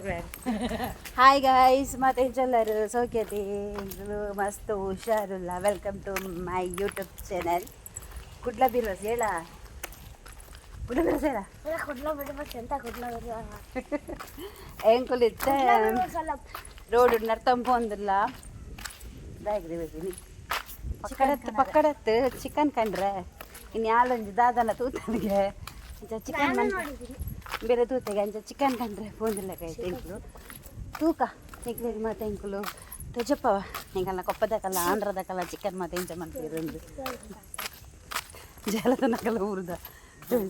Hi guys, ಮತ್ತೆಲ್ಲರೂ ಸೌಖ್ಯತೆ ಮಸ್ತ್ ಹುಷಾರಿಲ್ಲ. Welcome to my YouTube channel. Kudla Birvas ಹೇಳ ಕುಡ್ಲ ಬಿರ್ವಸ್ ಹೇಳ ಎಂಕುಲಿತ್ತೆ ರೋಡ್ ನರ್ತಂಪ ಒಂದಿಲ್ಲ ಪಕ್ಕಡತ್ತು ಚಿಕನ್ ಕಂಡ್ರೆ ಇನ್ನು ಯಾಲೊಂದು ದಾದನ ತೂತನಿಗೆ ಚಿಕನ್ ಬೇರೆ ತೂತೆಗೆ ಅಂಚ ಚಿಕನ್ ಕಂಡ್ರೆ ಪೋಂದಿಲ್ಲ ಕೈತೆ ಎಂಕುಲು ತೂಕ ತೆಗ್ಲಿಗೆ ಮತ್ತೆ ಎಂಕುಲು ತೆಜಪ್ಪವ ಹೆಂಗಲ್ಲ ಕೊಪ್ಪದಕ್ಕಲ್ಲ ಆಂಧ್ರದಕ್ಕಲ್ಲ ಚಿಕನ್ ಮತ್ತೆ ಇಂಚ ಮಾಡ್ತಿರಂದು ಜಲದನಕಲ್ಲ ಊರ್ದ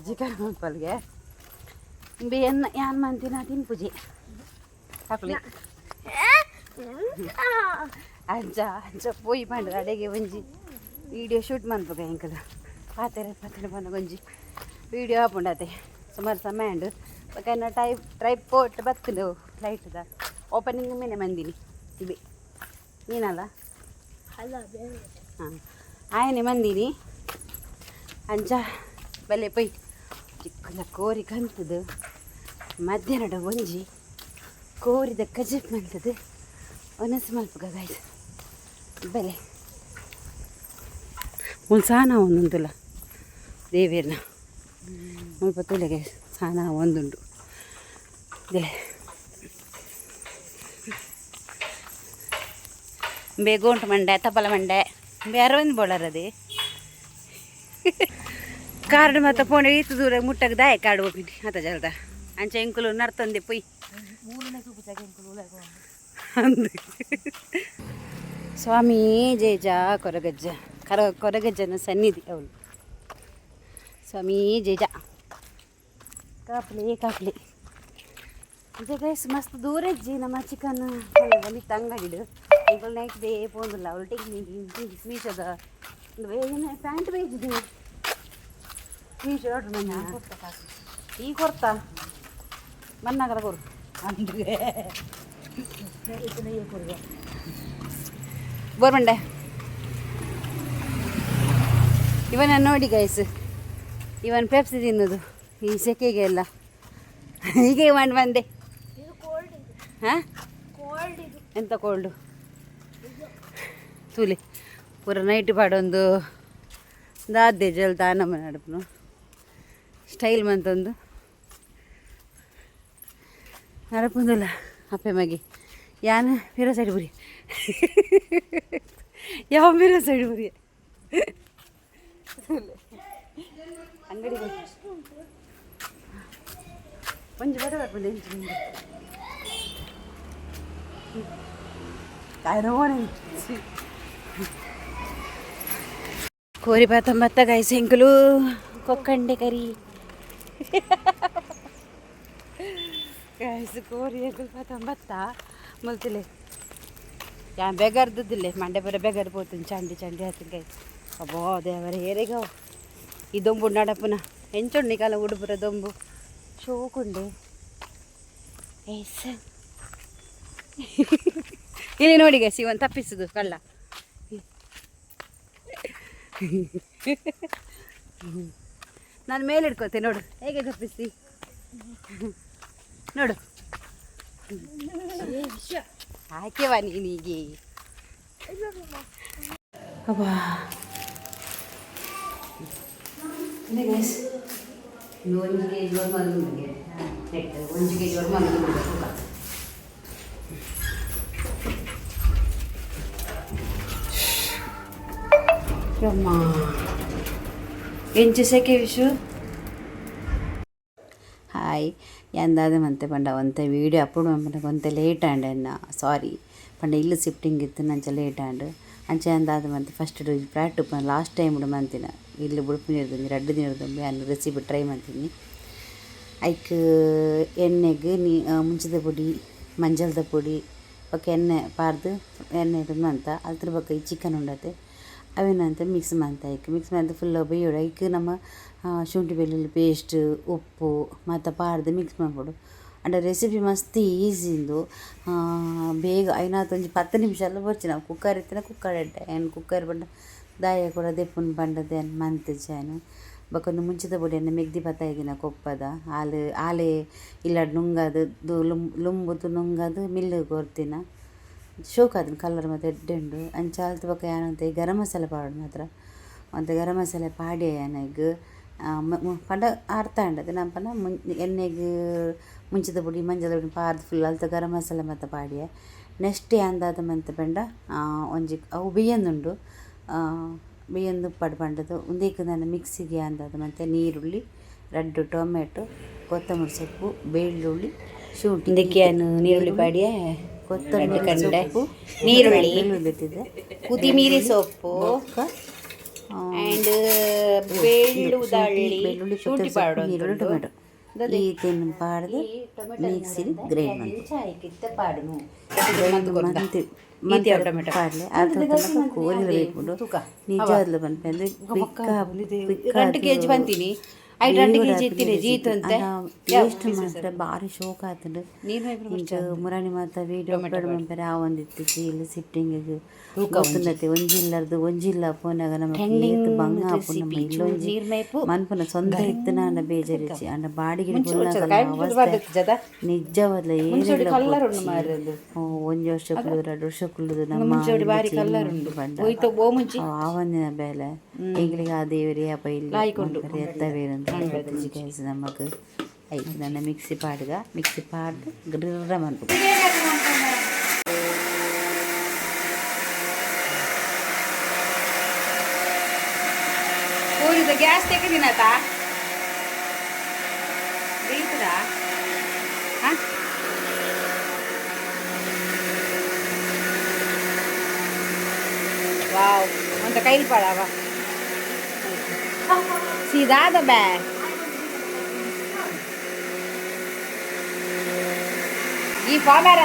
ಚಿಕನ್ ಮಲ್ಪಲ್ಗೆ ಬಿ ಎನ್ನ ಯಾನ್ ಮಂತಿನ ತಿನ್ಪುಜಿ ಹಾಕ್ಲಿ ಅಂಚ ಅಂಚ ಪೋಯಿ ಮಾಡ್ರೆ ಅಡೆಗೆ ಒಂಜಿ ವಿಡಿಯೋ ಶೂಟ್ ಮಾಡ್ಬೇಕ ಎಂಕಲು ಪಾತ್ರೆ ಬಂದ ಒಂಜಿ ವಿಡಿಯೋ ಹಾಪುಂಡತೆ ಸುಮಾರು ಸಮಯ ಉಂಡು ಯಾಕಂದ್ರೆ ಟ್ರೈಪೋರ್ಟ್ ಬರ್ತದೆ ಫ್ಲೈಟ್ದ ಓಪನಿಂಗ್ ಮೇಲೆ ಮಂದಿನಿ ಇವೆ ನೀನಲ್ಲ ಹಾಂ ಆಯನೆ ಮಂದಿನಿ ಅಂಚ ಬಲೆ ಪೈ ಚಿಕ್ಕನ ಕೋರಿ ಕಂತದು ಮಧ್ಯಾಹ್ನದ ಒಂಜಿ ಕೋರಿದ ಕಜಿಪ್ ಮಂತದು ಒನಸು ಮಲ್ಪಗ ಗಾಯ್ತು ಬೆಲೆ ಮುಲ್ಸಾನ ಒಂದೊಂದುಲ್ಲ ದೇವಿಯರ್ನ ಮುಲ್ಪ ತುಲೆಗೆ ಸ್ನಾನ ಒಂದುಂಡು ಬೇಗೋಂಟು ಮಂಡೆ ತಪ್ಪಲ ಮಂಡೆ ಬೇರೆ ಒಂದು ಬೋಳರದೆ ಕಾರ್ಡ್ ಮತ್ತೆ ಪೋಣೆ ಈತು ದೂರ ಮುಟ್ಟಕ್ಕೆ ದಾಯ ಕಾಡು ಹೋಗ್ಬಿಟ್ಟು ಆತ ಜಲ್ದ ಅಂಚೆ ಎಂಕುಲು ನರ್ತಂದೆ ಪೊಯ್ ಸ್ವಾಮಿ ಜೇಜ ಕೊರಗಜ್ಜ ಕೊರಗಜ್ಜನ ಸನ್ನಿಧಿ ಅವಳು ಸ್ವಾಮಿ ಜೇಜ ಕಾಪ್ಲಿ ಗೈಸ್ ಮಸ್ತ್ ದೂರ ಇಜ್ಜಿ ನಮ್ಮ ಚಿಕನ್ ಬಂದಿತ್ತು ಅಂಗಡಿಡು ಈಗ ನೈಟ್ ಡೇ ಪೋಂದಿಲ್ಲ ಅವಳು ಟೆಕ್ನಿಕ್ ಮೀಶೋದ ಪ್ಯಾಂಟ್ ಬೇಯಿಸಿದೆ ಮೀಶೋ ಆರ್ಡ್ರ್ ಮನೆ ಈಗ ಕೊಡ್ತಾ ಮನ್ನಾಗರ ಕೊರು ಅಂದ್ರೆ ಬೋರ್ಮಂಡೆ ಇವನ ನೋಡಿ ಗೈಸ್ ಇವನ್ ಪೆಪ್ಸಿ ತಿನ್ನೋದು ಈ ಸೆಕೆಗೆ ಎಲ್ಲ ಹೀಗೆ ಮಾಡಿ ಬಂದೆ. ಹಾಂ ಎಂತ ಕೋಲ್ಡು ತೂಲಿ ಪೂರ ನೈಟ್ ಪಾಡೊಂದು ದಾದೆ ಜಲ್ದ ನಮ್ಮ ನಡುಪನು ಸ್ಟೈಲ್ ಮಂತೊಂದು ನಡಪುಂದಿಲ್ಲ ಅಪ್ಪೆ ಮಗಿ ಯಾನ ಮಿರೋ ಸೈಡ್ ಬುರಿ ಯಾವ ಮಿರೋ ಸೈಡ್ ಬುರಿ ಅಂಗಡಿ ಒಂಜಿ ಬಡ ಬರ್ಬೋದು ಎಂಚು ಕೋರಿ ಪಾತಂಬತ್ತ ಗಾಯ್ಸ್ ಎಂಕುಲು ಕೊಕ್ಕಂಡೆ ಕರಿ ಗಾಯ್ಸ್ ಕೋರಿ ಎಂಕುಲು ಪಾತಂಬತ್ತ ಮುಲ್ತಿಲೆ ಯಾ ಬೆಗರ್ದಿದ್ದಿಲ್ಲೆ ಮಂಡೆ ಬರ ಬೆಗರ್ ಪೋತೀನಿ ಚಂಡಿ ಹತ್ತಿ ಗಾಯ್ಸ್ ಅಬ್ಬೋ ದೇವರ ಏರಿಗಾವ್ ಈ ದೊಂಬು ನಡಪುನ ಎಂಚುಂಡಿ ಕಾಲ ಉಡುಪುರ ದೊಂಬು ಶೋಕುಂಡೆ ಏಸ ಇಲ್ಲಿ ನೋಡಿ ಗೈಸ್ ಇವನ್ ತಪ್ಪಿಸುದು ಕಳ್ಳ ನಾನು ಮೇಲೆ ಇಟ್ಕೋತೆ ನೋಡು ಹೇಗೆ ತಪ್ಪಿಸಿ ನೋಡು ಹಾಕ್ಯವ ನೀನೀಗೆ ಅಬ್ಬಾ ಗೈಸ್ 1 kg ಮಲ್ಲಿಗೆ ನೆಟ್ಟು 1 kg ಮಲ್ಲಿಗೆ ತೂಕ ಯಮ್ಮ ಎಂಚು ಸೆಕೆ ವಿಷು ಹಾಯ್ ಎಂದಾದ ಮಂತೆ ಪಂಡ ಒಂತೆ ವೀಡಿಯೋ ಅಪ್ಲೋಡ್ ಮಾಡ್ಬೇಕು ಒಂತೆ ಲೇಟ್ ಆಂಡ್ ಎನ್ನ ಸಾರಿ ಪಂಡ ಇಲ್ಲಿ ಶಿಫ್ಟಿಂಗ್ ಇತ್ತು ನಂಚ ಲೇಟ್ ಆಂಡ್ ಅಂಚೆ ಅಂದಾದ ಮಂತೆ ಫಸ್ಟ್ ಪ್ರಾಟ್ ಲಾಸ್ಟ್ ಟೈಮ್ ಮಂತಿನ ಇಲ್ಲಿ ಬುಡುಪು ನೀರ್ದು 2 ದಿನದ ನಾನು ರೆಸಿಪಿ ಟ್ರೈ ಮಾಡ್ತೀನಿ ಐಕ್ ಎಣ್ಣೆಗೆ ಮುಂಚದ ಪುಡಿ ಮಂಜಲ್ದ ಪುಡಿ ಒಕ್ಕ ಎಣ್ಣೆ ಪಾರ್ದು ಎಣ್ಣೆ ಇಡೋದು ಅಂತ ಅದ್ರ ಬಗ್ಗೆ ಈ ಚಿಕನ್ ಉಂಡತೆ ಅವೇನಂತ ಮಿಕ್ಸ್ ಮಾಡ್ತಾ ಮಿಕ್ಸ್ ಮಾಡಿದ ಫುಲ್ ಬೇಯೋಡು ಐಕ್ ನಮ್ಮ ಶುಂಠಿ ಬೆಳ್ಳುಳ್ಳಿ ಪೇಸ್ಟ್ ಉಪ್ಪು ಮತ್ತು ಪಾರ್ದು ಮಿಕ್ಸ್ ಮಾಡ್ಬಿಡು ಅಂಡ ರೆಸಿಪಿ ಮಸ್ತ್ ಈಸಿಂದು ಬೇಗ ಐನಾತೊಂಜಿ 10 ನಿಮಿಷ ಎಲ್ಲ ಬರ್ಚಿ ನಾವು ಕುಕ್ಕರ್ ಇತ್ತಿನ ಕುಕ್ಕರ್ ಇಟ್ಟೆ ಏನು ಕುಕ್ಕರ್ ಬಂಡ ದಾಯ ಕೂಡ ದೆಪ್ಪುನ ಬಂಡದೆ ಮಂತಿಜ್ಜಾನು ಬೊಕೊಂದು ಮುಂಚಿದ ಬುಡಿಯನ್ನು ಮೆಗ್ದಿ ಬತ್ತಾಯಿದಿನ ಕೊಪ್ಪದ ಆಲೆ ಇಲ್ಲಡ್ ನುಂಗದು ಲುಂಬುದು ನುಂಗದು ಮಿಲ್ಲು ಕೊರ್ತಿನ ಶೋಕ್ ಅದನ್ನ ಕಲರ್ ಮತ್ತು ಎಡ್ಡೆಂಡು ಅಂಚ ಆಲ್ತು ಬೊಕ ಏನಂತ ಈ ಗರಂ ಮಸಾಲೆ ಪಾಡು ಮಾತ್ರ ಮತ್ತು ಗರಂ ಮಸಾಲೆ ಪಾಡಿ ನನಗೆ ಪಂಡ ಅರ್ಥ ಉಂಡದು ನಾನು ಪಂಡ ಎಣ್ಣೆಗೆ ಮುಂಚಿದ ಪುಡಿ ಮಂಜದ ಪುಡಿ ಪಾರ್ದು ಫುಲ್ ಅಲ್ತ ಗರಂ ಮಸಾಲೆ ಮತ್ತು ಪಾಡಿಯೆ ನೆಕ್ಸ್ಟ್ ಅಂದಾದ ಮಂತ್ ಪಂಡ ಒಂಜಿ ಅವು ಬಿಯ್ಯಂದುಂಡು ಬಿಯ್ಯಂದು ಉಪ್ಪಡು ಪಂಡದು ಉಂದೇಕು ನಾನು ಮಿಕ್ಸಿಗೆ ಅಂದಾದ ಮತ್ತು ನೀರುಳ್ಳಿ 2 ಟೊಮೆಟೊ ಕೊತ್ತಂಬರಿ ಸೊಪ್ಪು ಬೆಳ್ಳುಳ್ಳಿ ಶುಂಠಿ ಇದಕ್ಕೆನು ನೀರುಳ್ಳಿ ಪಾಡಿಯೇ ಕೊತ್ತಂಬರಿ ಕಂಡೆ ಸೊಪ್ಪು ನೀರುಳ್ಳಿ ಬೆಳ್ಳುಳ್ಳಿ ಇಟ್ಟಿದ್ದೆ ಕೊತ್ತಿಮೀರಿ ಸೊಪ್ಪು ಆ್ಯಂಡ್ ಬೆಳ್ಳುಳ್ಳಿ ಶುಂಠಿ ಪಾಡು ನೀರುಳ್ಳಿ ಟೊಮೆಟೊ ಈ ತಿನ್ನು ಪಾಡ್ದು ಮಿಕ್ಸಿಲಿ ಗ್ರೈಂಡ್ ಮಾಡಿ ಪಾಡ್ಲೆ ಅದ್ರ ಕೋರಿರಬೇಕು ನಿಜವಾದ್ಲು ಬಂದ್ಮೇಲೆ ಗಂಟು ಕೆ ಜಿ ಬಂತೀನಿ 2 kg ಇತ್ತಿರಿ ಜೀತು ಅಂತ ಟೇಸ್ಟ್ ಮಾತ್ರ ಭಾರಿ ಶೋಕ ಆತುಂಡು ಇಂಚ ಮುರಾಣಿ ಮಾತ ವೀಡಿಯೋ ಅಪ್ಲೋಡ್ ಮಾಡ್ತಾರೆ ಆ ಒಂದಿತ್ತು ಇಲ್ಲಿ ಸಿಫ್ಟಿಂಗಿಗೆ ಗೊತ್ತುಂಡತೆ ಒಂಜಿಲ್ಲರ್ದು ಒಂಜಿಲ್ಲ ಪೋನಾಗ ನಮ್ಮ ಬಂಗ ನಮ್ಮ ಇಲ್ಲೊಂಜಿ ಮನ್ಪುನ ಸ್ವಂತ ಇತ್ತು ನಾನು ಬೇಜಾರಿಸಿ ಅಂಡ ಬಾಡಿಗೆ ನಿಜವಾದ್ಲ ಏನಿಲ್ಲ ಒಂಜಿ ವರ್ಷ ಕುಳಿದು 2 ವರ್ಷ ಕುಳಿದು ನಮ್ಮ ಆವಂದಿನ ಬೇಲೆ ಈಗಲಿಗೆ ಆ ದೇವರೇ ಅಪ್ಪ ಇಲ್ಲ ಎತ್ತವೇರಂತ ನಮಗೆ ಐದು ನನ್ನ ಮಿಕ್ಸಿ ಪಾಡ್ದು ಗಿರ್ರ ಮಾಡ್ಬೇಕು ಗ್ಯಾಸ್ ತೆಗೆದಿನತ ಬೇಯ್ತದಾ ವಾವ್ ಅಂತ ಕೈಲಿ ಪಾಡವ ಸೀದಾದ ಬೇ ಈ ಪಾಮರ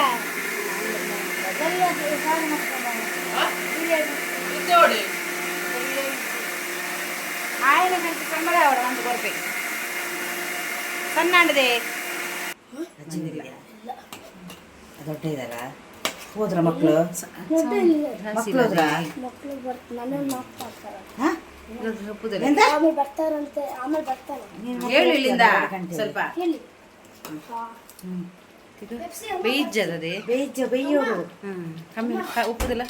ఆయన మంచి కమ్మరే అవడం అంత కొరపే సన్నాండదే ದೊಡ್ಡ ಇದಾರ ಹೋದ್ರ ಮಕ್ಕಳು ಮಕ್ಕಳು ಹೋದ್ರ ಹೇಳು ಇಲ್ಲಿಂದ ಸ್ವಲ್ಪ ಬೇಯ್ಜದೇ ಬೇಯ್ಯೋರು ಕಮ್ಮಿ ಉಪ್ಪುದಿಲ್ಲ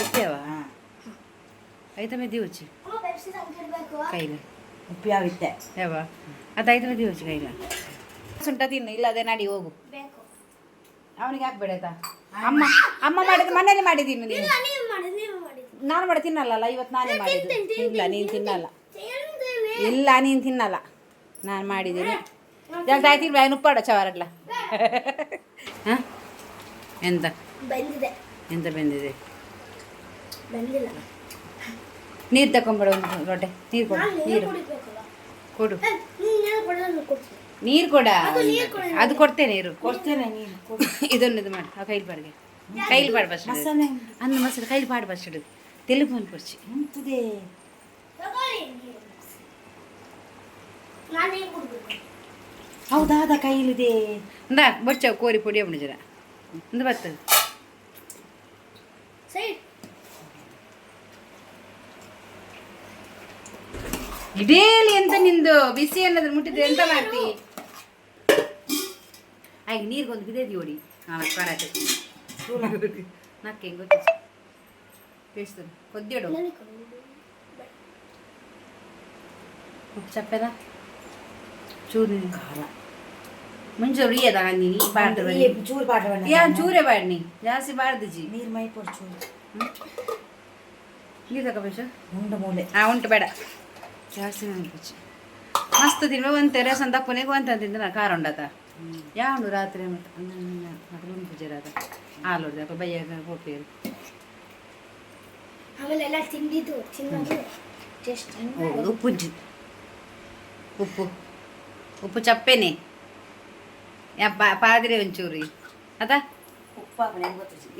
ಉಪ್ಪೇವಾ ಐದು ಮೆದಿ ಉಚ್ಚಿ ಕೈಲ ಉಪ್ಪು ಯಾವಿತ್ತೆ ಯಾವ ಅದು 5 ಮೆದಿ ಉಚ್ಚಿ ಕೈಲ ಸುಂಟ ತಿನ್ನು ಇಲ್ಲ ಅದೇ ನಡಿ ಹೋಗು ಅವನಿಗೆ ಹಾಕ್ಬೇಡ ಆಯ್ತಾ ಅಮ್ಮ ಮಾಡಿದ್ದು ಮನೇಲಿ ಮಾಡಿದ್ದೀನಿ ನೀನು ನಾನು ಮಾಡಿ ತಿನ್ನಲ್ಲ ಇವತ್ತು ನಾನೇ ಮಾಡಿದ್ದು ಇಲ್ಲ ನೀನು ತಿನ್ನಲ್ಲ ಇಲ್ಲ ನೀನು ತಿನ್ನಲ್ಲ ನಾನು ಮಾಡಿದ್ದೀನಿ ಜಲ್ದಿ ಆಯ್ತು ಬಾಯಿ ಉಪ್ಪಾಡ ಚವಾರಡ್ಲ ಹಾಂ ಎಂತ ಎಂತ ಬೆಂದಿದೆ ನೀರು ತಗೊಂಬೇಡ ಒಂದು ಲೋಟೆ ನೀರು ಕೊಡು ನೀರು ಕೊಡ ಅದು ಕೊಡ್ತೇನೆ ನೀರು ಇದೊಂದು ಇದು ಮಾಡಿ ಕೈಲಿ ಪಾಡಿಗೆ ಕೈಲಿ ಪಾಡು ಬಸ್ ಅನ್ನ ಮಸಾಲೆ ಕೈಲಿ ಪಾಡು ಬಸ್ ಇಡು ತೆಲುಗು ಅನ್ಕೊಡ್ಸಿ ಹೌದಾದ ಕೈಲಿದೆ ಇಂದ ಬಡ್ಚ ಕೋರಿ ಪೊಡಿ ಅವನು ಜರ ಇಂದ ಬರ್ತದೆ ಇಡೇಲಿ ಎಂತ ನಿಂದು ಬಿಸಿ ಅನ್ನೋದ್ರ ಮುಟ್ಟಿದ್ರೆ ಎಂತ ಮಾಡ್ತಿ ಆಗ ನೀರಿಗೊಂದು ಬಿದ್ದೇದಿ ಓಡಿ ಕಾರತೆ ನಕ್ಕೆ ಗೊತ್ತ ಬೇಯಿಸ್ತದೆ ಕೊದ್ದಿಡು ಚಪ್ಪೆದ ಚೂರು ಖಾರ ಮುಂಚೆ ಉಳಿಯದ ನೀನು ಬಾಡ್ದು ಚೂರು ಪಾಡ್ರ ಯಾರು ಚೂರೇ ಬಾಡ್ನಿ ಜಾಸ್ತಿ ಬಾಡ್ದು ಜಿ ನೀರು ಮೈ ಕೊಡು ಚೂರು ನೀರು ತಗೋಬೇಕ ಉಂಡ ಮೂಲೆ ಉಂಟು ಬೇಡ ಜಾಸ್ತಿ ಅನ್ಪಚ್ಚಿ ಮಸ್ತ್ ತಿನ್ಬೇಕು ಒಂದು ರೇಸನ್ ತಪ್ಪನಿಗೆ ಅಂತ ತಿಂದ ಖಾರ ಉಂಡತ ಯಾವುದು ರಾತ್ರಿ ಮತ್ತು ಅದ್ರ ಪೂಜೆ ರಾತ ಹಾಲು ಹೊಡೆದ ಬೈಯಾಗ ಕೊಟ್ಟಿರು ಉಪ್ಪು ಉಪ್ಪು ಉಪ್ಪು ಚಪ್ಪೆನೆ ಪಾದ್ರೆ ಒಂಚೂರಿ ಅದ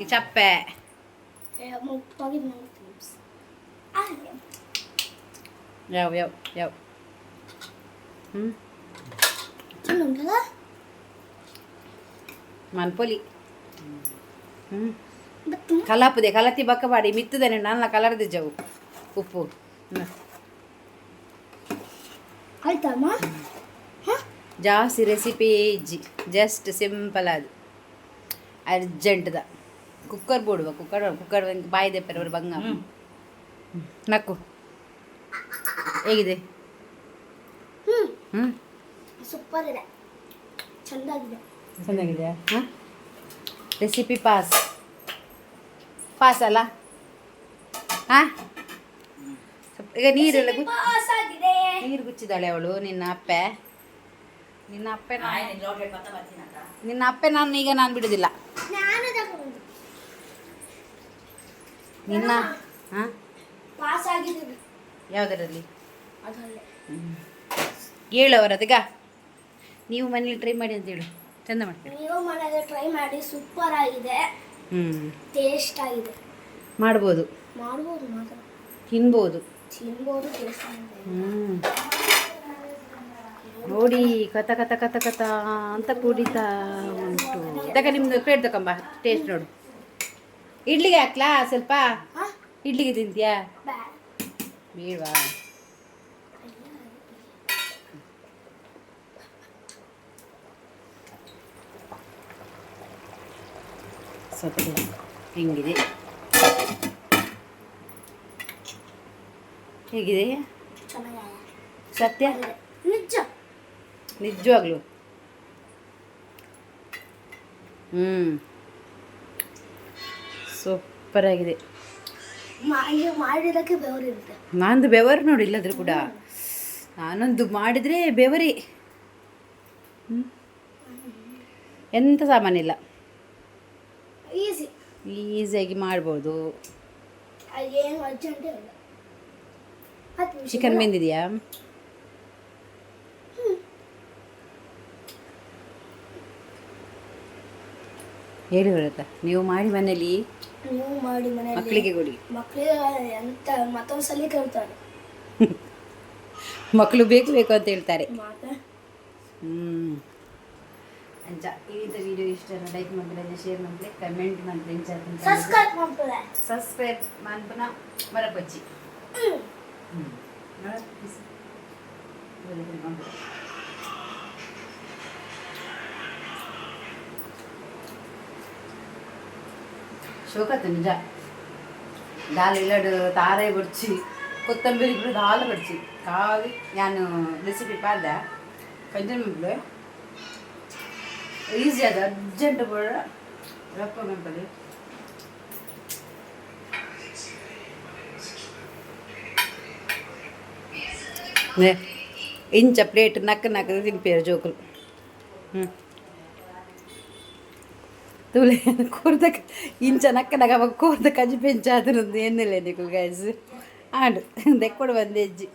ಈ ಚಪ್ಪೆ ಯಾವ ಮನ್ಪೊಲಿ ಕಲಾಪುದೆ ಕಲತಿ ಬಕ್ಕ ಬಾಡಿ ಮಿತ್ತದನೆ ನನ್ನ ಕಲರ್ದೆ ಜವು ಉಪ್ಪು ಆಯ್ತಮ್ಮ ಜಾಸ್ತಿ ರೆಸಿಪಿ ಇಜ್ಜಿ ಜಸ್ಟ್ ಸಿಂಪಲ್ ಅದು ಅರ್ಜೆಂಟ್ದ ಕುಕ್ಕರ್ ಬೋಡುವ ಕುಕ್ಕರ್ ಬಾಯಿ ದೆಪ್ಪರ ಅವರು ಬಂಗ ನಕ್ಕು ಹೇಗಿದೆ ಹ್ಞೂ ಸೂಪರ್ ಇದೆ, ಚೆಂದಾಗಿದೆ. ಚೆನ್ನಾಗಿದೆಯಾ? ಹಾಂ, ರೆಸಿಪಿ ಪಾಸ್ ಅಲ್ಲ? ಹಾಂ, ಈಗ ನೀರೆಲ್ಲ ಪಾಸ್ ಆಗಿದೆ. ನೀರು ಗುಚ್ಚಿದಾಳೆ ಅವಳು ನಿನ್ನ ಅಪ್ಪೆ ನಾನು ಈಗ ನಾನು ಬಿಡುದಿಲ್ಲ ನಾನು ತಗೊಂಡು ನಿನ್ನ. ಹಾಂ, ಪಾಸ್ ಆಗಿದ್ದೀನಿ ಯಾವುದರಲ್ಲಿ ಅದರಲ್ಲೇ. ಹೇಳು ಅವರದೀಗ ನೀವು ಮನೇಲಿ ಟ್ರೈ ಮಾಡಿ ಅಂತ ಹೇಳು, ಚಂದ ಮಾಡ್ತೀವಿ. ನೀವು ಮನೆಗೆ ಟ್ರೈ ಮಾಡಿ, ಸೂಪರ್ ಆಗಿದೆ, ಟೇಸ್ಟ್ ಆಗಿದೆ. ಮಾಡ್ಬೋದು, ಮಾಡ್ಬೋದು, ಮಾತ್ರ ತಿನ್ಬೋದು. ಟೇಸ್ಟ್ ಆಗಿದೆ. ನೋಡಿ ಕಥ ಕಥ ಕಥ ಕಥ ಅಂತ ಕುಡಿತಾ ಉಂಟು. ತಕ ನಿಮ್ದು ಪ್ಲೇಟ್ ತಕೊಂಬ, ಟೇಸ್ಟ್ ನೋಡು. ಇಡ್ಲಿಗೆ ಹಾಕ್ಲಾ ಸ್ವಲ್ಪ? ಇಡ್ಲಿಗೆ ತಿಂತೀಯಾ? ಬೇಡವಾ? ಸ್ವಲ್ಪ ಹೆಂಗಿದೆ, ಹೇಗಿದೆ? ಸತ್ಯ, ನಿಜವಾಗ್ಲು ಸೂಪರ್ ಆಗಿದೆ. ಮಾಡಿದಕ್ಕೆ ಬೆವರಿರುತ್ತೆ. ನಂದು ಬೆವರು ನೋಡಿ, ಇಲ್ಲದ್ರೂ ಕೂಡ ನಾನೊಂದು ಮಾಡಿದರೆ ಬೆವರಿ. ಎಂಥ ಸಾಮಾನಿಲ್ಲ, ಈಸಿಯಾಗಿ ಮಾಡ್ಬೋದು. ಏನು ಅರ್ಜೆಂಟ್ ಇಲ್ಲ. ಚಿಕನ್ ಬೆಂದಿದೆಯಾ? ಹೇಳಿ ಬರುತ್ತಾ? ನೀವು ಮಾಡಿ ಮನೇಲಿ, ನೀವು ಮಾಡಿ ಮನೆಯಲ್ಲಿ ಮಕ್ಕಳಿಗೆ ಕೊಡಿ. ಮಕ್ಕಳಿಗೆ ಎಂತ ಮತ್ತೊಂದು ಸಲ ಕೇಳ್ತಾರೆ. ಮಕ್ಕಳು ಬೇಕು ಬೇಕು ಅಂತ ಹೇಳ್ತಾರೆ. ಮತ್ತೆ ಅಂಚ ಈತ ವಿಡಿಯೋ ಇಷ್ಟ ಲೈಕ್ ಮಾಡ್ಬಿಡೋದು, ಶೇರ್ ಮಾಡ್ಬಿಡಿ, ಕಮೆಂಟ್ ಮಾಡ್ಬಿಡಿ, ಸಬ್ಸ್ಕ್ರೈಬ್ ಮಾಡ್ಕೊಳ್ಳಿ. ಸಬ್ಸ್ಕ್ರೈಬ್ ಮಾಡ್ಬಿನ ಮರಪಚ್ಚಿ ಶೋಕತ್ತು ನಿಜ. ದಾಲ್ ಇಲ್ಲಡು ತಾರೆ ಬಡ್ಚಿ ಕೊತ್ತಂಬರಿ ಕೂಡ ದಾಲ್ ಬಡ್ಚಿ ಕಾವಿ ನಾನು ರೆಸಿಪಿ ಪಾದ ಕಂಜನ್ ಮಕ್ಕಳು ಈಸಿ ಅದು ಅರ್ಜೆಂಟ್ ಬೇಡ ರೊಕ್ಕ ಮೆಂಪಲ್ಲಿ ಇಂಚ ಪ್ಲೇಟ್ ನಕ್ಕ ತಿಂಪೇರು ಜೋಕುಲು. ತುಲೆ ಕೂರ್ದ ಇಂಚ ನಕ್ಕ ಅವಾಗ ಕೂರ್ದ ಕಜಿ ಪೆಂಚಾದ್ರದ್ದು ಎನ್ನೆಲ್ಲ ನಿಕ್ಕು ಗೈಸ್ ಆಡು ದೆಕ್ಕೊಡು ಬಂದು ಹೆಜ್ಜಿ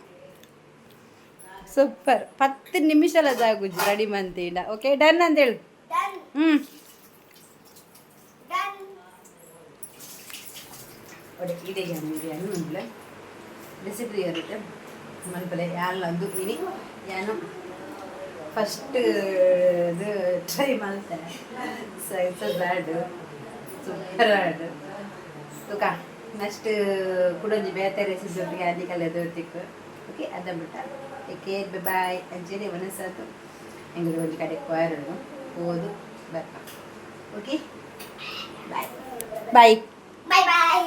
ಸೂಪರ್. 10 ನಿಮಿಷಲ ಜಾಗುಜ್ಜಿ ರೆಡಿ ಮಂತೀಡ. ಓಕೆ ಡನ್ ಅಂತ ಹೇಳು. ಇದೆ ಹಣ್ಣು ರೆಸಿಪಿ ಇರುತ್ತೆ ಮಲ್ಪಲೆ ಯಾನೊಂದು ಇನಿ ಯಾನು ಫಸ್ಟ್ ಇದು ಟ್ರೈ ಮಾಡ್ತೇನೆ. ಬ್ಯಾಡ್ ಸೂಪರ್ ಆಡು ತುಕ ನೆಕ್ಸ್ಟ್ ಕುಡೊಂಜಿ ಬೇತೆ ರೆಸಿಪಿ ಒಟ್ಟಿಗೆ ಅದಕ್ಕೆಲ್ಲ ದೊತ್ತಿಕ್ಕು. ಓಕೆ ಅದ ಬಿಟ್ಟ ಏಕೆ ಬಾಯ್ ಅಂಚೇರಿ ಮನಸ್ಸಾತು ಹೆಂಗೆ ಒಂದು ಕಡೆ ಕೊಯರು ಓದು ಬರ್ಕ. ಓಕೆ ಬಾಯ್ ಬಾಯ್ ಬಾಯ್ ಬಾಯ್.